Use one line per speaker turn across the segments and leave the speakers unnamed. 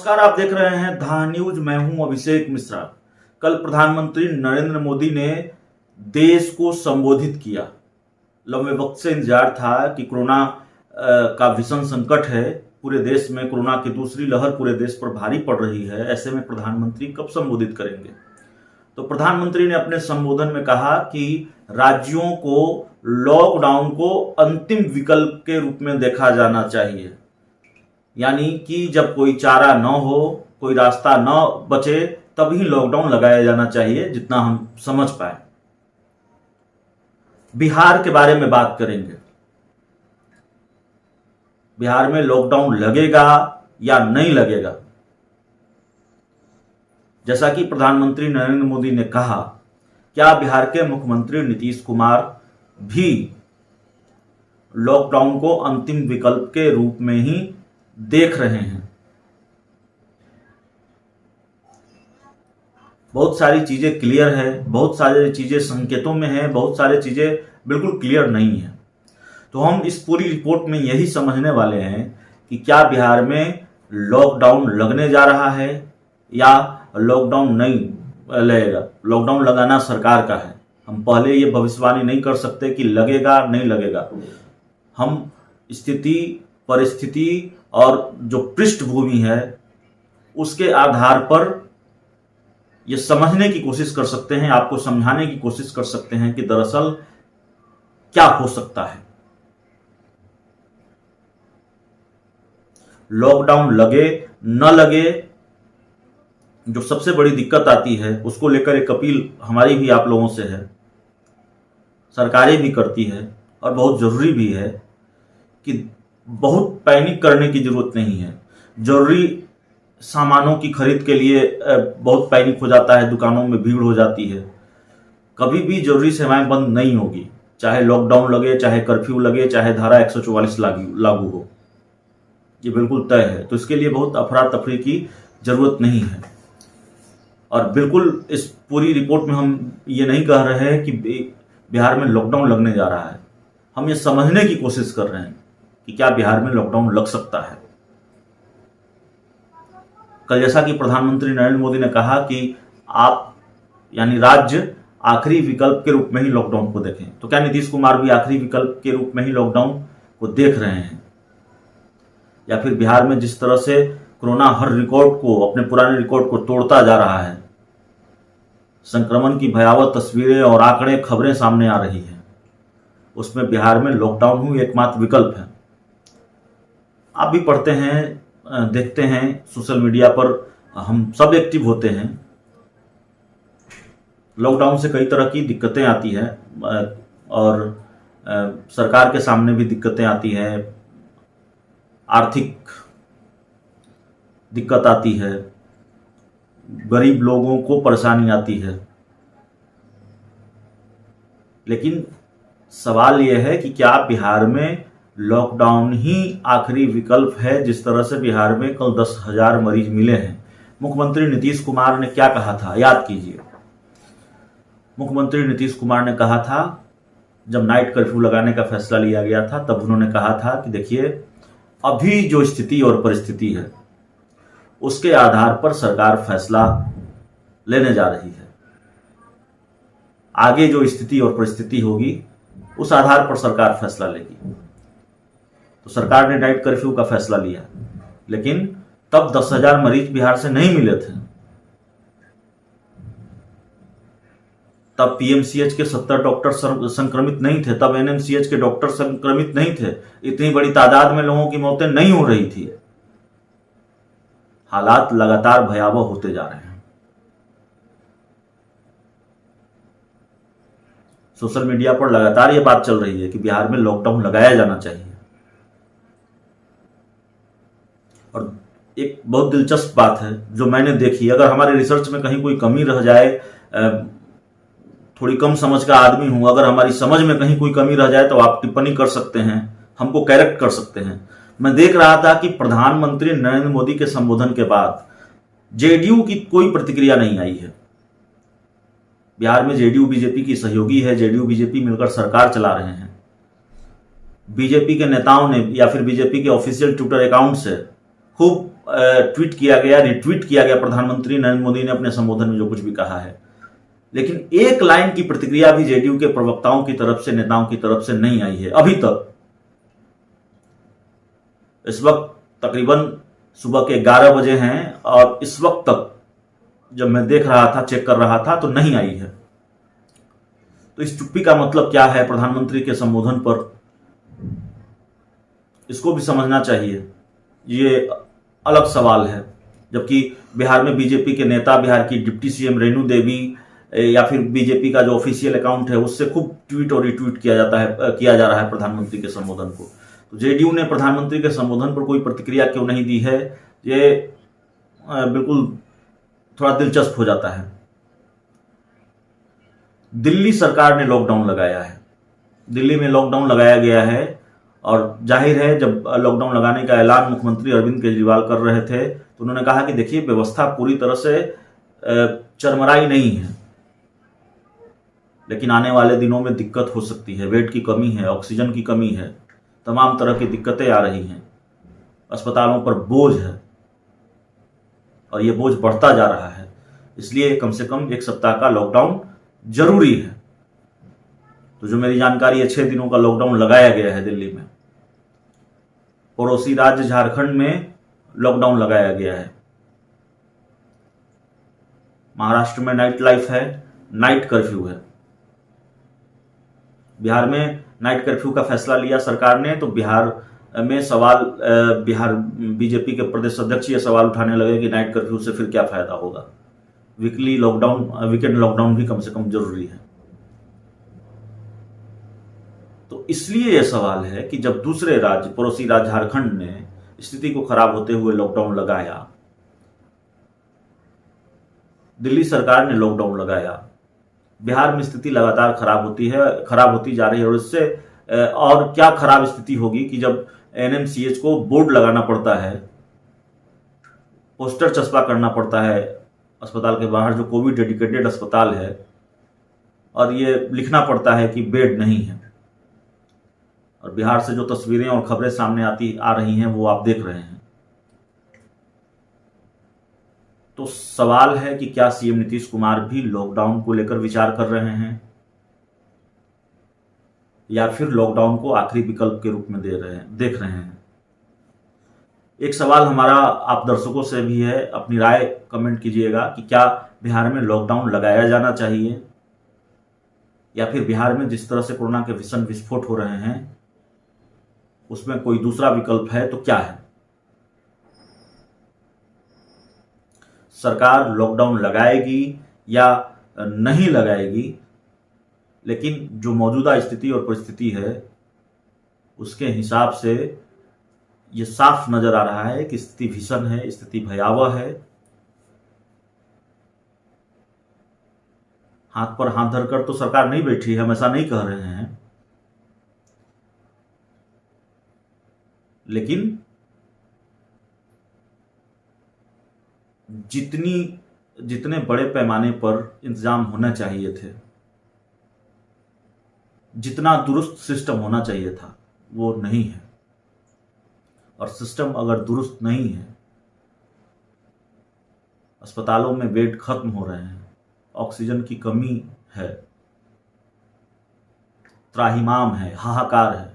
नमस्कार, आप देख रहे हैं धा न्यूज। मैं हूं अभिषेक मिश्रा। कल प्रधानमंत्री नरेंद्र मोदी ने देश को संबोधित किया। लंबे वक्त से इंतजार था कि कोरोना का भीषण संकट है पूरे देश में, कोरोना की दूसरी लहर पूरे देश पर भारी पड़ रही है। ऐसे में प्रधानमंत्री कब संबोधित करेंगे? तो प्रधानमंत्री ने अपने संबोधन में कहा कि राज्यों को लॉकडाउन को अंतिम विकल्प के रूप में देखा जाना चाहिए, यानी कि जब कोई चारा न हो, कोई रास्ता न बचे, तभी लॉकडाउन लगाया जाना चाहिए, जितना हम समझ पाए। बिहार के बारे में बात करेंगे। बिहार में लॉकडाउन लगेगा या नहीं लगेगा? जैसा कि प्रधानमंत्री नरेंद्र मोदी ने कहा, क्या बिहार के मुख्यमंत्री नीतीश कुमार भी लॉकडाउन को अंतिम विकल्प के रूप में ही देख रहे हैं? बहुत सारी चीजें क्लियर है, बहुत सारी चीजें संकेतों में है, बहुत सारी चीजें बिल्कुल क्लियर नहीं है। तो हम इस पूरी रिपोर्ट में यही समझने वाले हैं कि क्या बिहार में लॉकडाउन लगने जा रहा है या लॉकडाउन नहीं लगेगा। लॉकडाउन लगाना सरकार का है। हम पहले ये भविष्यवाणी नहीं कर सकते कि लगेगा नहीं लगेगा। हम स्थिति, परिस्थिति और जो पृष्ठभूमि है उसके आधार पर यह समझने की कोशिश कर सकते हैं, आपको समझाने की कोशिश कर सकते हैं कि दरअसल क्या हो सकता है। लॉकडाउन लगे न लगे, जो सबसे बड़ी दिक्कत आती है उसको लेकर एक अपील हमारी भी आप लोगों से है, सरकारें भी करती है और बहुत जरूरी भी है कि बहुत पैनिक करने की जरूरत नहीं है। जरूरी सामानों की खरीद के लिए बहुत पैनिक हो जाता है, दुकानों में भीड़ हो जाती है। कभी भी जरूरी सेवाएं बंद नहीं होगी, चाहे लॉकडाउन लगे, चाहे कर्फ्यू लगे, चाहे धारा 144 लागू हो, ये बिल्कुल तय है। तो इसके लिए बहुत अफरा तफरी की जरूरत नहीं है। और बिल्कुल इस पूरी रिपोर्ट में हम ये नहीं कह रहे हैं कि बिहार में लॉकडाउन लगने जा रहा है। हम ये समझने की कोशिश कर रहे हैं कि क्या बिहार में लॉकडाउन लग सकता है। कल जैसा कि प्रधानमंत्री नरेंद्र मोदी ने कहा कि आप यानी राज्य आखिरी विकल्प के रूप में ही लॉकडाउन को देखें, तो क्या नीतीश कुमार भी आखिरी विकल्प के रूप में ही लॉकडाउन को देख रहे हैं? या फिर बिहार में जिस तरह से कोरोना हर रिकॉर्ड को, अपने पुराने रिकॉर्ड को तोड़ता जा रहा है, संक्रमण की भयावह तस्वीरें और आंकड़े, खबरें सामने आ रही हैं, उसमें बिहार में लॉकडाउन ही एकमात्र विकल्प है। आप भी पढ़ते हैं, देखते हैं, सोशल मीडिया पर हम सब एक्टिव होते हैं। लॉकडाउन से कई तरह की दिक्कतें आती हैं और सरकार के सामने भी दिक्कतें आती हैं, आर्थिक दिक्कत आती है, गरीब लोगों को परेशानी आती है। लेकिन सवाल यह है कि क्या बिहार में लॉकडाउन ही आखिरी विकल्प है? जिस तरह से बिहार में कल 10,000 मरीज मिले हैं। मुख्यमंत्री नीतीश कुमार ने क्या कहा था, याद कीजिए। मुख्यमंत्री नीतीश कुमार ने कहा था, जब नाइट कर्फ्यू लगाने का फैसला लिया गया था, तब उन्होंने कहा था कि देखिए, अभी जो स्थिति और परिस्थिति है उसके आधार पर सरकार फैसला लेने जा रही है। आगे जो स्थिति और परिस्थिति होगी उस आधार पर सरकार फैसला लेगी। तो सरकार ने नाइट कर्फ्यू का फैसला लिया, लेकिन तब 10,000 मरीज बिहार से नहीं मिले थे। तब पीएमसीएच के 70 डॉक्टर संक्रमित नहीं थे, तब एनएमसीएच के डॉक्टर संक्रमित नहीं थे, इतनी बड़ी तादाद में लोगों की मौतें नहीं हो रही थी। हालात लगातार भयावह होते जा रहे हैं। सोशल मीडिया पर लगातार यह बात चल रही है कि बिहार में लॉकडाउन लगाया जाना चाहिए। और एक बहुत दिलचस्प बात है जो मैंने देखी, अगर हमारे रिसर्च में कहीं कोई कमी रह जाए, थोड़ी कम समझ का आदमी हूं, अगर हमारी समझ में कहीं कोई कमी रह जाए तो आप टिप्पणी कर सकते हैं, हमको करेक्ट कर सकते हैं। मैं देख रहा था कि प्रधानमंत्री नरेंद्र मोदी के संबोधन के बाद जेडीयू की कोई प्रतिक्रिया नहीं आई है। बिहार में जेडीयू बीजेपी की सहयोगी है, जेडीयू बीजेपी मिलकर सरकार चला रहे हैं। बीजेपी के नेताओं ने या फिर बीजेपी के ऑफिशियल ट्विटर अकाउंट से खूब ट्वीट किया गया, रिट्वीट किया गया प्रधानमंत्री नरेंद्र मोदी ने अपने संबोधन में जो कुछ भी कहा है, लेकिन एक लाइन की प्रतिक्रिया भी जेडीयू के प्रवक्ताओं की तरफ से, नेताओं की तरफ से नहीं आई है अभी तक। इस वक्त तकरीबन सुबह के 11 बजे हैं और इस वक्त तक जब मैं देख रहा था, चेक कर रहा था, तो नहीं आई है। तो इस चुप्पी का मतलब क्या है प्रधानमंत्री के संबोधन पर, इसको भी समझना चाहिए। ये अलग सवाल है। जबकि बिहार में बीजेपी के नेता, बिहार की डिप्टी सीएम रेणु देवी या फिर बीजेपी का जो ऑफिशियल अकाउंट है उससे खूब ट्वीट और रिट्वीट किया जा रहा है प्रधानमंत्री के संबोधन को। तो जेडीयू ने प्रधानमंत्री के संबोधन पर कोई प्रतिक्रिया क्यों नहीं दी है, ये बिल्कुल थोड़ा दिलचस्प हो जाता है। दिल्ली सरकार ने लॉकडाउन लगाया है, दिल्ली में लॉकडाउन लगाया गया है और जाहिर है जब लॉकडाउन लगाने का ऐलान मुख्यमंत्री अरविंद केजरीवाल कर रहे थे तो उन्होंने कहा कि देखिए व्यवस्था पूरी तरह से चरमराई नहीं है, लेकिन आने वाले दिनों में दिक्कत हो सकती है, बेड की कमी है, ऑक्सीजन की कमी है, तमाम तरह की दिक्कतें आ रही हैं, अस्पतालों पर बोझ है और ये बोझ बढ़ता जा रहा है, इसलिए कम से कम 1 सप्ताह का लॉकडाउन जरूरी है। तो जो मेरी जानकारी है 6 दिनों का लॉकडाउन लगाया गया है दिल्ली में। पड़ोसी राज्य झारखंड में लॉकडाउन लगाया गया है। महाराष्ट्र में नाइट लाइफ है, नाइट कर्फ्यू है। बिहार में नाइट कर्फ्यू का फैसला लिया सरकार ने, तो बिहार में सवाल, बिहार बीजेपी के प्रदेश अध्यक्ष ये सवाल उठाने लगे कि नाइट कर्फ्यू से फिर क्या फायदा होगा, वीकली लॉकडाउन, वीकेंड लॉकडाउन भी कम से कम जरूरी है। तो इसलिए यह सवाल है कि जब दूसरे राज्य, पड़ोसी राज्य झारखंड ने स्थिति को खराब होते हुए लॉकडाउन लगाया, दिल्ली सरकार ने लॉकडाउन लगाया, बिहार में स्थिति लगातार खराब होती जा रही है। और इससे और क्या खराब स्थिति होगी कि जब एनएमसीएच को बोर्ड लगाना पड़ता है, पोस्टर चस्पा करना पड़ता है अस्पताल के बाहर, जो कोविड डेडिकेटेड अस्पताल है, और ये लिखना पड़ता है कि बेड नहीं है। और बिहार से जो तस्वीरें और खबरें सामने आ रही हैं वो आप देख रहे हैं। तो सवाल है कि क्या सीएम नीतीश कुमार भी लॉकडाउन को लेकर विचार कर रहे हैं या फिर लॉकडाउन को आखिरी विकल्प के रूप में देख रहे हैं। एक सवाल हमारा आप दर्शकों से भी है, अपनी राय कमेंट कीजिएगा कि क्या बिहार में लॉकडाउन लगाया जाना चाहिए या फिर बिहार में जिस तरह से कोरोना के भीषण विस्फोट हो रहे हैं उसमें कोई दूसरा विकल्प है तो क्या है। सरकार लॉकडाउन लगाएगी या नहीं लगाएगी, लेकिन जो मौजूदा स्थिति और परिस्थिति है उसके हिसाब से ये साफ नजर आ रहा है कि स्थिति भीषण है, स्थिति भयावह है। हाथ पर हाथ धरकर तो सरकार नहीं बैठी है, हम ऐसा नहीं कह रहे हैं, लेकिन जितने बड़े पैमाने पर इंतजाम होना चाहिए थे, जितना दुरुस्त सिस्टम होना चाहिए था वो नहीं है। और सिस्टम अगर दुरुस्त नहीं है, अस्पतालों में बेड खत्म हो रहे हैं, ऑक्सीजन की कमी है, त्राहिमाम है, हाहाकार है,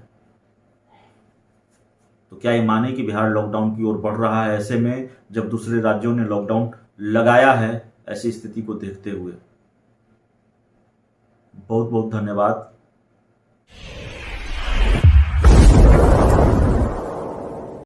तो क्या ये माने कि बिहार लॉकडाउन की ओर बढ़ रहा है ऐसे में जब दूसरे राज्यों ने लॉकडाउन लगाया है ऐसी स्थिति को देखते हुए। बहुत बहुत धन्यवाद।